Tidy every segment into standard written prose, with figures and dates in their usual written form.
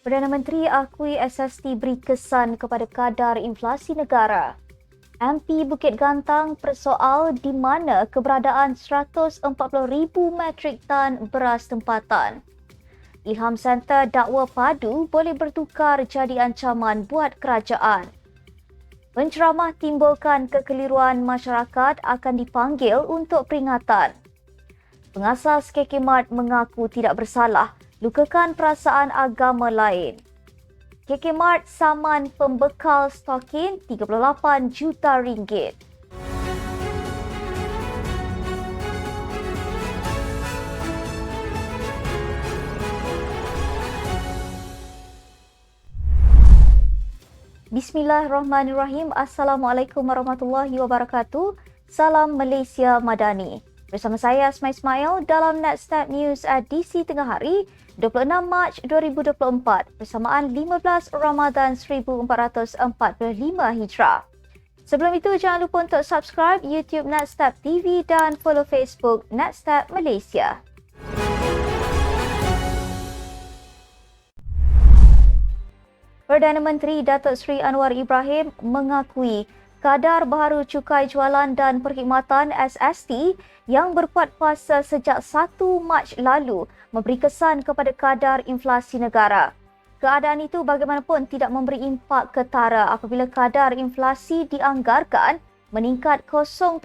Perdana Menteri akui SST beri kesan kepada kadar inflasi negara. MP Bukit Gantang persoal di mana keberadaan 140,000 metrik tan beras tempatan. Ilham Center dakwa padu boleh bertukar jadi ancaman buat kerajaan. Penceramah timbulkan kekeliruan masyarakat akan dipanggil untuk peringatan. Pengasas KK Mart mengaku tidak bersalah, lukakan perasaan agama lain. KK Mart saman pembekal stokin 38 juta ringgit. Bismillahirrahmanirrahim. Assalamualaikum warahmatullahi wabarakatuh. Salam Malaysia Madani. Bersama saya Asma Ismail dalam Netstat News edisi tengah hari 26 Mac 2024 bersamaan 15 Ramadan 1445 Hijrah. Sebelum itu jangan lupa untuk subscribe YouTube Netstat TV dan follow Facebook Netstat Malaysia. Perdana Menteri Datuk Seri Anwar Ibrahim mengakui kadar baharu cukai jualan dan perkhidmatan SST yang berkuat kuasa sejak 1 Mac lalu memberi kesan kepada kadar inflasi negara. Keadaan itu bagaimanapun tidak memberi impak ketara apabila kadar inflasi dianggarkan meningkat 0.2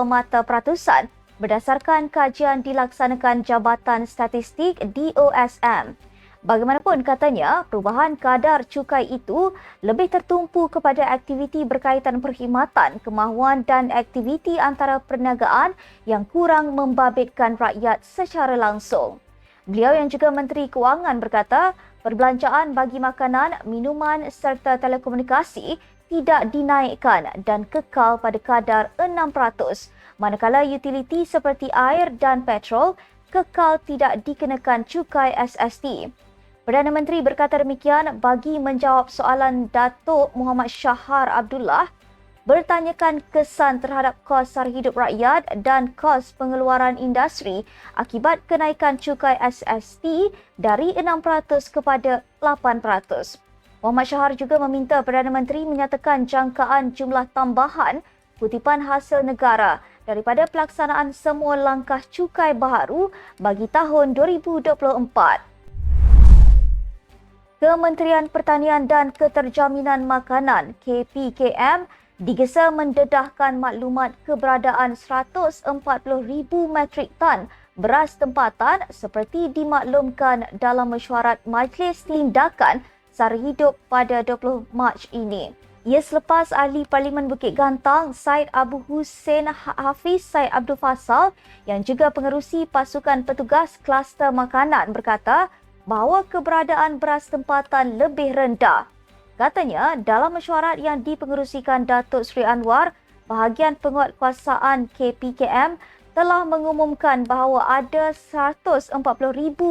mata peratusan berdasarkan kajian dilaksanakan Jabatan Statistik DOSM. Bagaimanapun katanya, perubahan kadar cukai itu lebih tertumpu kepada aktiviti berkaitan perkhidmatan, kemahuan dan aktiviti antara perniagaan yang kurang membabitkan rakyat secara langsung. Beliau yang juga Menteri Kewangan berkata, perbelanjaan bagi makanan, minuman serta telekomunikasi tidak dinaikkan dan kekal pada kadar 6%, manakala utiliti seperti air dan petrol kekal tidak dikenakan cukai SST. Perdana Menteri berkata demikian bagi menjawab soalan Datuk Muhammad Shahar Abdullah bertanyakan kesan terhadap kos sara hidup rakyat dan kos pengeluaran industri akibat kenaikan cukai SST dari 6% kepada 8%. Muhammad Shahar juga meminta Perdana Menteri menyatakan jangkaan jumlah tambahan kutipan hasil negara daripada pelaksanaan semua langkah cukai baharu bagi tahun 2024. Kementerian Pertanian dan Keterjaminan Makanan KPKM digesa mendedahkan maklumat keberadaan 140,000 metrik tan beras tempatan seperti dimaklumkan dalam mesyuarat Majlis Tindakan Sara Hidup pada 20 Mac ini. Ia selepas Ahli Parlimen Bukit Gantang Syed Abu Hussein Hafiz Syed Abdul Fasal yang juga pengerusi pasukan petugas kluster makanan berkata bahawa keberadaan beras tempatan lebih rendah. Katanya, dalam mesyuarat yang dipengerusikan Datuk Seri Anwar, bahagian penguatkuasaan KPKM telah mengumumkan bahawa ada 140,000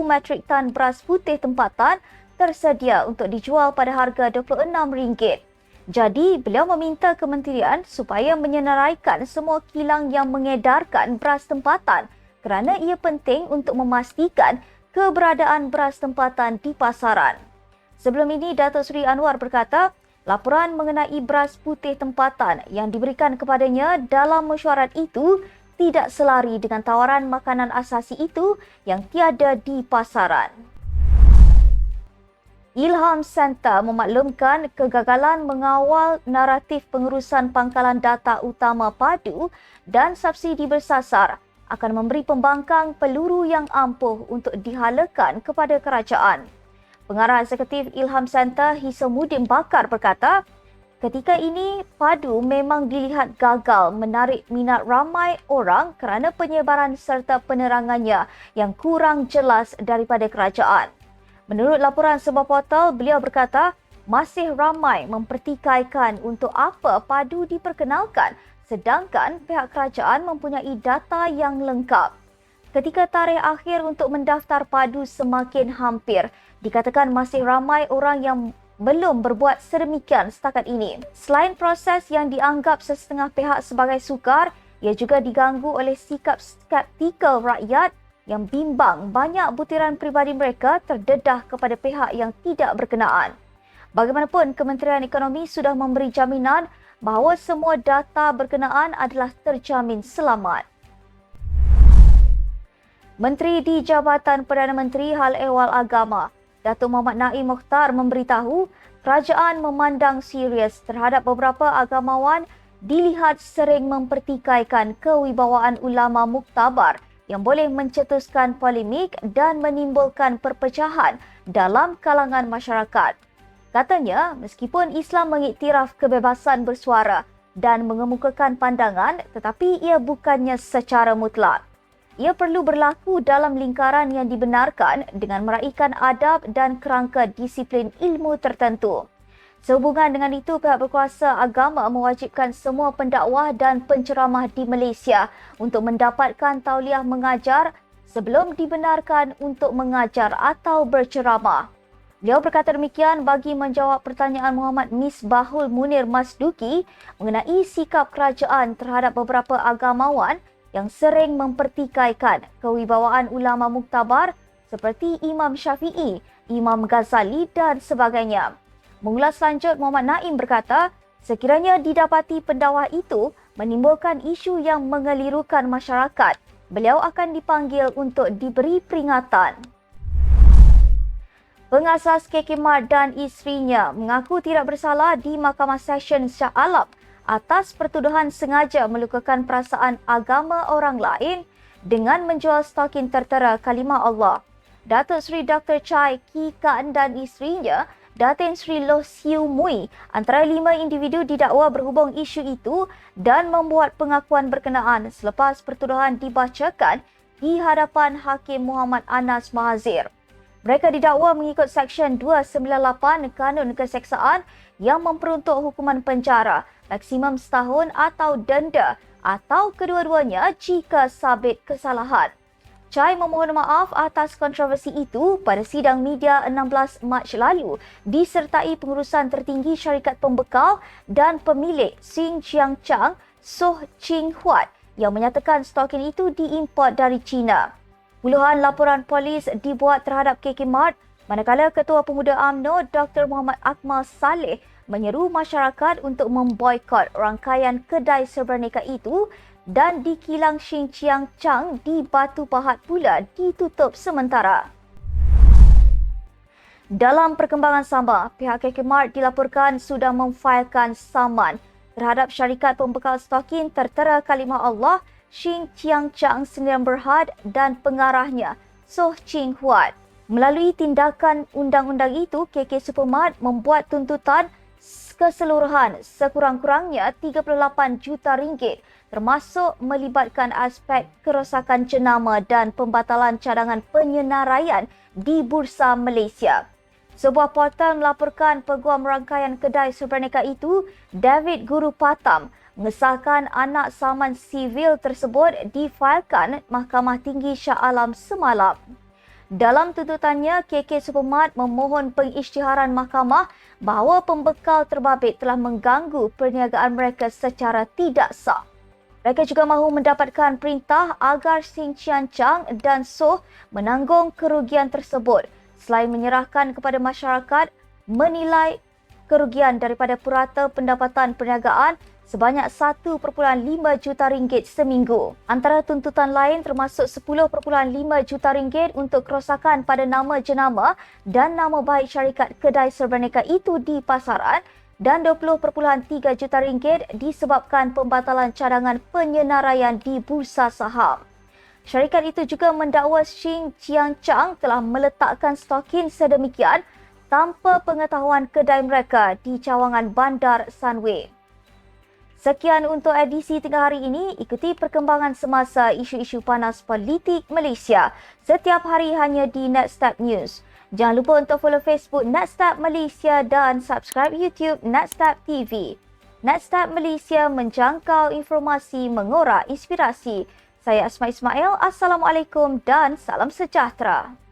metrik tan beras putih tempatan tersedia untuk dijual pada harga RM26. Jadi, beliau meminta kementerian supaya menyenaraikan semua kilang yang mengedarkan beras tempatan kerana ia penting untuk memastikan keberadaan beras tempatan di pasaran. Sebelum ini, Datuk Seri Anwar berkata, laporan mengenai beras putih tempatan yang diberikan kepadanya dalam mesyuarat itu tidak selari dengan tawaran makanan asasi itu yang tiada di pasaran. Ilham Center memaklumkan kegagalan mengawal naratif pengurusan pangkalan data utama padu dan subsidi bersasar akan memberi pembangkang peluru yang ampuh untuk dihalakan kepada kerajaan. Pengarah Eksekutif Ilham Center Hisamuddin Bakar berkata, ketika ini padu memang dilihat gagal menarik minat ramai orang kerana penyebaran serta penerangannya yang kurang jelas daripada kerajaan. Menurut laporan sebuah portal, beliau berkata, masih ramai mempertikaikan untuk apa padu diperkenalkan sedangkan pihak kerajaan mempunyai data yang lengkap. Ketika tarikh akhir untuk mendaftar padu semakin hampir, dikatakan masih ramai orang yang belum berbuat sedemikian setakat ini. Selain proses yang dianggap sesetengah pihak sebagai sukar, ia juga diganggu oleh sikap skeptikal rakyat yang bimbang banyak butiran peribadi mereka terdedah kepada pihak yang tidak berkenaan. Bagaimanapun, Kementerian Ekonomi sudah memberi jaminan bahawa semua data berkenaan adalah terjamin selamat. Menteri di Jabatan Perdana Menteri Hal Ehwal Agama, Datuk Muhammad Naim Mokhtar memberitahu kerajaan memandang serius terhadap beberapa agamawan dilihat sering mempertikaikan kewibawaan ulama muktabar yang boleh mencetuskan polemik dan menimbulkan perpecahan dalam kalangan masyarakat. Katanya, meskipun Islam mengiktiraf kebebasan bersuara dan mengemukakan pandangan, tetapi ia bukannya secara mutlak. Ia perlu berlaku dalam lingkaran yang dibenarkan dengan meraihkan adab dan kerangka disiplin ilmu tertentu. Sehubungan dengan itu, pihak berkuasa agama mewajibkan semua pendakwah dan penceramah di Malaysia untuk mendapatkan tauliah mengajar sebelum dibenarkan untuk mengajar atau berceramah. Beliau berkata demikian bagi menjawab pertanyaan Muhammad Misbahul Munir Masduki mengenai sikap kerajaan terhadap beberapa agamawan yang sering mempertikaikan kewibawaan ulama muktabar seperti Imam Syafi'i, Imam Ghazali dan sebagainya. Mengulas lanjut, Muhammad Naim berkata, sekiranya didapati pendakwah itu menimbulkan isu yang mengelirukan masyarakat, beliau akan dipanggil untuk diberi peringatan. Pengasas KK Mart dan isterinya mengaku tidak bersalah di Mahkamah Session Shah Alam atas pertuduhan sengaja melukakan perasaan agama orang lain dengan menjual stokin tertera kalimah Allah. Datuk Seri Dr. Chai Ki Kan dan isterinya Datin Sri Loh Siu Mui antara 5 individu didakwa berhubung isu itu dan membuat pengakuan berkenaan selepas pertuduhan dibacakan di hadapan Hakim Muhammad Anas Mahazir. Mereka didakwa mengikut Seksyen 298 Kanun Keseksaan yang memperuntuk hukuman penjara maksimum setahun atau denda atau kedua-duanya jika sabit kesalahan. Chai memohon maaf atas kontroversi itu pada sidang media 16 Mac lalu disertai pengurusan tertinggi syarikat pembekal dan pemilik Xinjiang Chang, Soh Ching Huat yang menyatakan stokin itu diimport dari China. Puluhan laporan polis dibuat terhadap KK Mart manakala Ketua Pemuda UMNO Dr. Muhammad Akmal Saleh menyeru masyarakat untuk memboikot rangkaian kedai serba nikah itu dan di kilang Xinjiang Chang di Batu Pahat pula ditutup sementara. Dalam perkembangan sama, pihak KK Mart dilaporkan sudah memfailkan saman terhadap syarikat pembekal stokin tertera kalimah Allah Xinjiang Chang Sdn Bhd dan pengarahnya Soh Ching Huat. Melalui tindakan undang-undang itu, KK Supermart membuat tuntutan keseluruhan sekurang-kurangnya 38 juta ringgit termasuk melibatkan aspek kerosakan jenama dan pembatalan cadangan penyenaraian di Bursa Malaysia. Sebuah portal melaporkan peguam rangkaian kedai Supranika itu, David Guru Patam, mengesahkan anak saman sivil tersebut difailkan Mahkamah Tinggi Shah Alam semalam. Dalam tuntutannya, KK Supermart memohon pengisytiharan mahkamah bahawa pembekal terbabit telah mengganggu perniagaan mereka secara tidak sah. Mereka juga mahu mendapatkan perintah agar Xinjiang Chang dan Soh menanggung kerugian tersebut selain menyerahkan kepada masyarakat menilai kerugian daripada purata pendapatan perniagaan sebanyak 1.5 juta ringgit seminggu. Antara tuntutan lain termasuk 10.5 juta ringgit untuk kerosakan pada nama jenama dan nama baik syarikat kedai serba nikah itu di pasaran dan 20.3 juta ringgit disebabkan pembatalan cadangan penyenaraian di bursa saham. Syarikat itu juga mendakwa Xinjiang Chang telah meletakkan stokin sedemikian tanpa pengetahuan kedai mereka di cawangan bandar Sunway. Sekian untuk edisi 3 hari ini. Ikuti perkembangan semasa isu-isu panas politik Malaysia setiap hari hanya di Netstab News. Jangan lupa untuk follow Facebook Netstab Malaysia dan subscribe YouTube Netstab TV. Netstab Malaysia menjangkau informasi, mengorak inspirasi. Saya Asma Ismail. Assalamualaikum dan salam sejahtera.